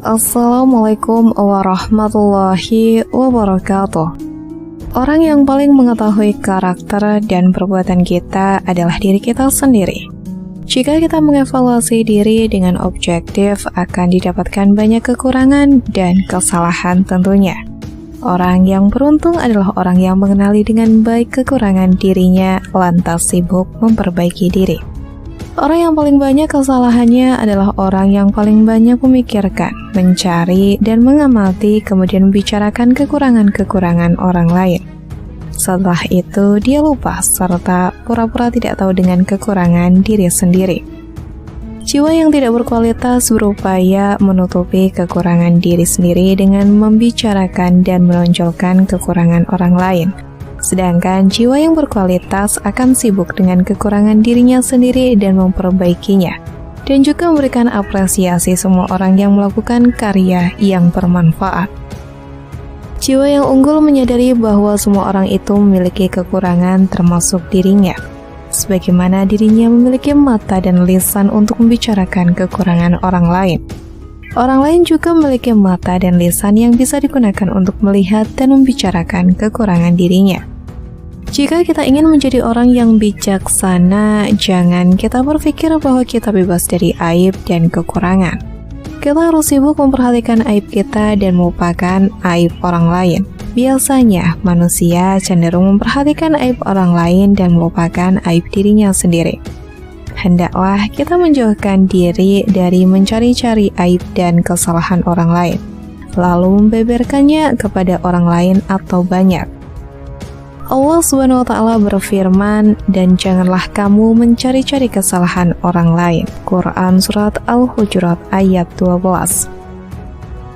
Assalamualaikum warahmatullahi wabarakatuh. Orang yang paling mengetahui karakter dan perbuatan kita adalah diri kita sendiri. Jika kita mengevaluasi diri dengan objektif, akan didapatkan banyak kekurangan dan kesalahan tentunya. Orang yang beruntung adalah orang yang mengenali dengan baik kekurangan dirinya, lantas sibuk memperbaiki diri. Orang yang paling banyak kesalahannya adalah orang yang paling banyak memikirkan, mencari, dan mengamati, kemudian membicarakan kekurangan-kekurangan orang lain. Setelah itu, dia lupa serta pura-pura tidak tahu dengan kekurangan diri sendiri. Jiwa yang tidak berkualitas berupaya menutupi kekurangan diri sendiri dengan membicarakan dan menonjolkan kekurangan orang lain. Sedangkan jiwa yang berkualitas akan sibuk dengan kekurangan dirinya sendiri dan memperbaikinya, dan juga memberikan apresiasi semua orang yang melakukan karya yang bermanfaat. Jiwa yang unggul menyadari bahwa semua orang itu memiliki kekurangan termasuk dirinya, sebagaimana dirinya memiliki mata dan lisan untuk membicarakan kekurangan orang lain. Orang lain juga memiliki mata dan lisan yang bisa digunakan untuk melihat dan membicarakan kekurangan dirinya. Jika kita ingin menjadi orang yang bijaksana, jangan kita berpikir bahwa kita bebas dari aib dan kekurangan. Kita harus sibuk memperhatikan aib kita dan melupakan aib orang lain. Biasanya, manusia cenderung memperhatikan aib orang lain dan melupakan aib dirinya sendiri. Hendaklah kita menjauhkan diri dari mencari-cari aib dan kesalahan orang lain, lalu membeberkannya kepada orang lain atau banyak. Allah Subhanahu wa Ta'ala berfirman, dan janganlah kamu mencari-cari kesalahan orang lain. Quran Surat Al-Hujurat ayat 12.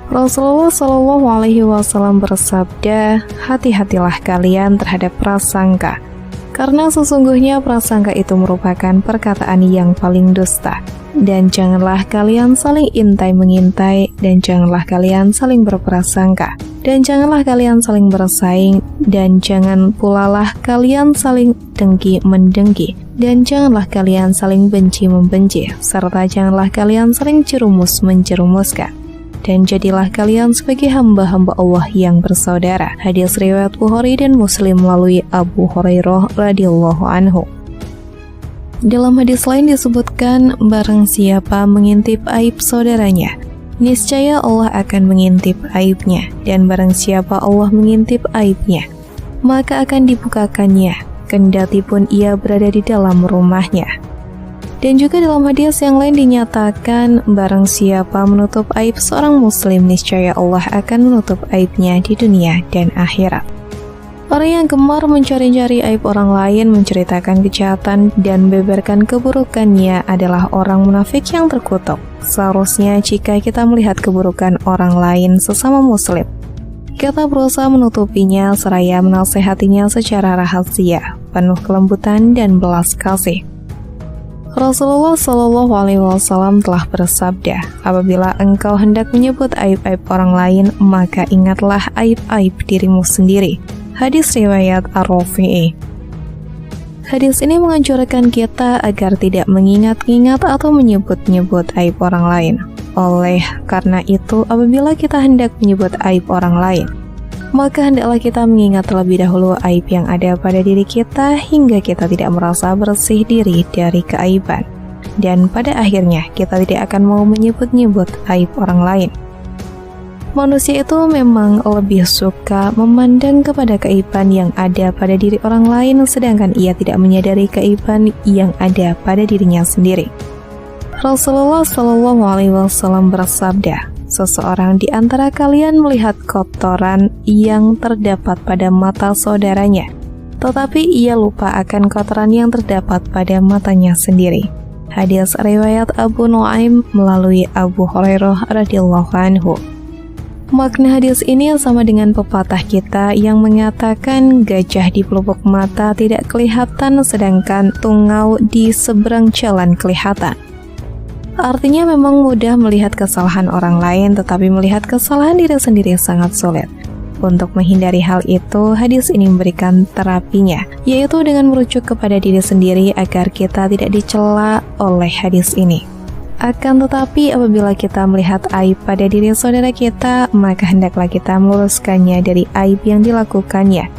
Rasulullah Shallallahu Alaihi Wasallam bersabda, hati-hatilah kalian terhadap prasangka, karena sesungguhnya prasangka itu merupakan perkataan yang paling dusta. Dan janganlah kalian saling intai-mengintai, dan janganlah kalian saling berprasangka, dan janganlah kalian saling bersaing, dan jangan pulalah kalian saling dengki-mendengki, dan janganlah kalian saling benci-membenci, serta janganlah kalian saling jerumus-menjerumuskan. Dan jadilah kalian sebagai hamba-hamba Allah yang bersaudara. Hadis riwayat Bukhari dan Muslim melalui Abu Hurairah radhiyallahu anhu. Dalam hadis lain disebutkan, barang siapa mengintip aib saudaranya, niscaya Allah akan mengintip aibnya, dan barang siapa Allah mengintip aibnya, maka akan dibukakannya, kendati pun ia berada di dalam rumahnya. Dan juga dalam hadis yang lain dinyatakan, barang siapa menutup aib seorang muslim, niscaya Allah akan menutup aibnya di dunia dan akhirat. Orang yang gemar mencari-cari aib orang lain, menceritakan kejahatan, dan membeberkan keburukannya adalah orang munafik yang terkutuk. Seharusnya jika kita melihat keburukan orang lain sesama muslim, kita berusaha menutupinya seraya menasehatinya secara rahasia, penuh kelembutan dan belas kasih. Rasulullah Shallallahu Alaihi Wasallam telah bersabda, apabila engkau hendak menyebut aib-aib orang lain, maka ingatlah aib-aib dirimu sendiri. Hadis riwayat Ar-Rafi'i. Hadis ini menganjurkan kita agar tidak mengingat-ingat atau menyebut-nyebut aib orang lain. Oleh karena itu, apabila kita hendak menyebut aib orang lain, maka hendaklah kita mengingat terlebih dahulu aib yang ada pada diri kita hingga kita tidak merasa bersih diri dari keaiban. Dan pada akhirnya kita tidak akan mau menyebut-nyebut aib orang lain. Manusia itu memang lebih suka memandang kepada keaiban yang ada pada diri orang lain, sedangkan ia tidak menyadari keaiban yang ada pada dirinya sendiri. Rasulullah Shallallahu Alaihi Wasallam bersabda, seseorang di antara kalian melihat kotoran yang terdapat pada mata saudaranya, tetapi ia lupa akan kotoran yang terdapat pada matanya sendiri. Hadis riwayat Abu Nuaim melalui Abu Hurairah radhiyallahu anhu. Makna hadis ini sama dengan pepatah kita yang mengatakan gajah di pelupuk mata tidak kelihatan sedangkan tungau di seberang jalan kelihatan. Artinya memang mudah melihat kesalahan orang lain, tetapi melihat kesalahan diri sendiri sangat sulit. Untuk menghindari hal itu, hadis ini memberikan terapinya, yaitu dengan merujuk kepada diri sendiri agar kita tidak dicela oleh hadis ini. Akan tetapi apabila kita melihat aib pada diri saudara kita, maka hendaklah kita meluruskannya dari aib yang dilakukannya.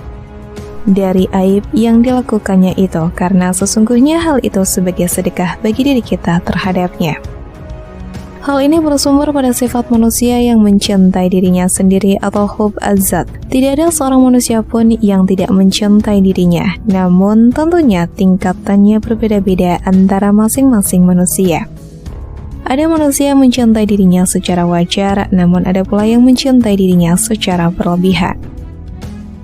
Dari aib yang dilakukannya itu, karena sesungguhnya hal itu sebagai sedekah bagi diri kita terhadapnya. Hal ini bersumber pada sifat manusia yang mencintai dirinya sendiri atau hub azat. Tidak ada seorang manusia pun yang tidak mencintai dirinya, namun tentunya tingkatannya berbeda-beda antara masing-masing manusia. Ada manusia yang mencintai dirinya secara wajar, namun ada pula yang mencintai dirinya secara berlebihan.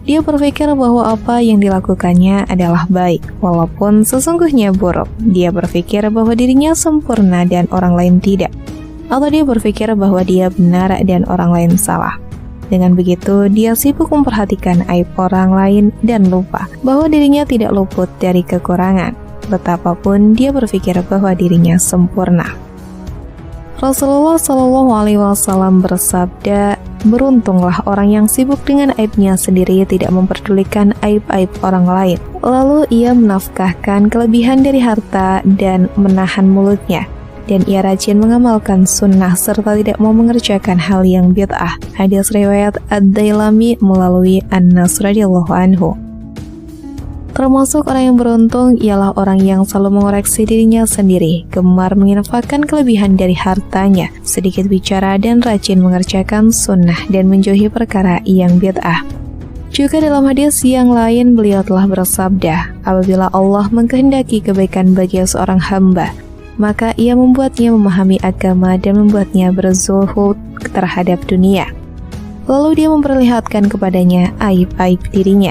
Dia berpikir bahwa apa yang dilakukannya adalah baik, walaupun sesungguhnya buruk. Dia berpikir bahwa dirinya sempurna dan orang lain tidak. Atau dia berpikir bahwa dia benar dan orang lain salah. Dengan begitu, dia sibuk memperhatikan aib orang lain dan lupa bahwa dirinya tidak luput dari kekurangan, betapapun dia berpikir bahwa dirinya sempurna. Rasulullah SAW bersabda, beruntunglah orang yang sibuk dengan aibnya sendiri tidak memperdulikan aib-aib orang lain. Lalu ia menafkahkan kelebihan dari harta dan menahan mulutnya. Dan ia rajin mengamalkan sunnah serta tidak mau mengerjakan hal yang bid'ah. Hadis riwayat Ad-Dailami melalui Anas radhiyallahu anhu. Termasuk orang yang beruntung ialah orang yang selalu mengoreksi dirinya sendiri, gemar menginfakkan kelebihan dari hartanya, sedikit bicara dan rajin mengerjakan sunnah dan menjauhi perkara yang bid'ah. Juga dalam hadis yang lain beliau telah bersabda, apabila Allah mengkehendaki kebaikan bagi seorang hamba, maka ia membuatnya memahami agama dan membuatnya berzuhud terhadap dunia. Lalu dia memperlihatkan kepadanya aib-aib dirinya.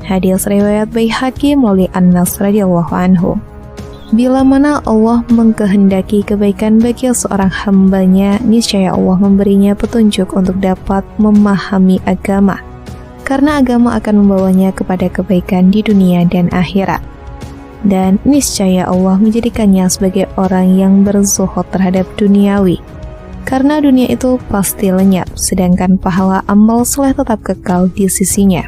Hadis riwayat Baihaqi melalui Anas radhiyallahu anhu. Bila mana Allah mengkehendaki kebaikan bagi seorang hambanya, niscaya Allah memberinya petunjuk untuk dapat memahami agama. Karena agama akan membawanya kepada kebaikan di dunia dan akhirat. Dan niscaya Allah menjadikannya sebagai orang yang berzuhud terhadap duniawi. Karena dunia itu pasti lenyap, sedangkan pahala amal soleh tetap kekal di sisinya.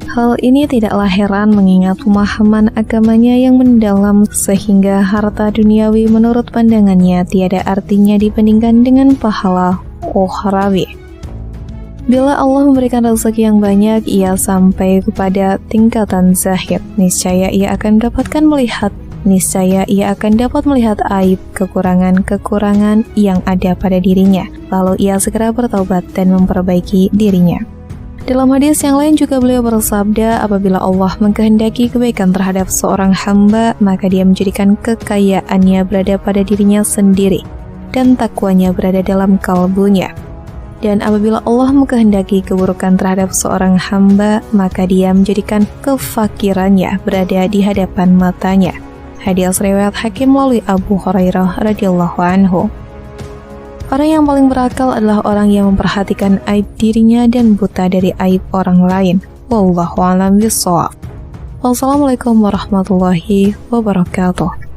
Hal ini tidaklah heran mengingat pemahaman agamanya yang mendalam sehingga harta duniawi menurut pandangannya tiada artinya dibandingkan dengan pahala ukhrawi. Bila Allah memberikan rezeki yang banyak, ia sampai kepada tingkatan zahid. Niscaya ia akan dapat melihat aib, kekurangan-kekurangan yang ada pada dirinya. Lalu ia segera bertaubat dan memperbaiki dirinya. Dalam hadis yang lain juga beliau bersabda, apabila Allah mengkehendaki kebaikan terhadap seorang hamba, maka dia menjadikan kekayaannya berada pada dirinya sendiri, dan takwanya berada dalam kalbunya. Dan apabila Allah mengkehendaki keburukan terhadap seorang hamba, maka dia menjadikan kefakirannya berada di hadapan matanya. Hadis riwayat Hakim melalui Abu Hurairah radhiyallahu anhu. Orang yang paling berakal adalah orang yang memperhatikan aib dirinya dan buta dari aib orang lain. Wallahu a'lam bishawab. Wassalamualaikum warahmatullahi wabarakatuh.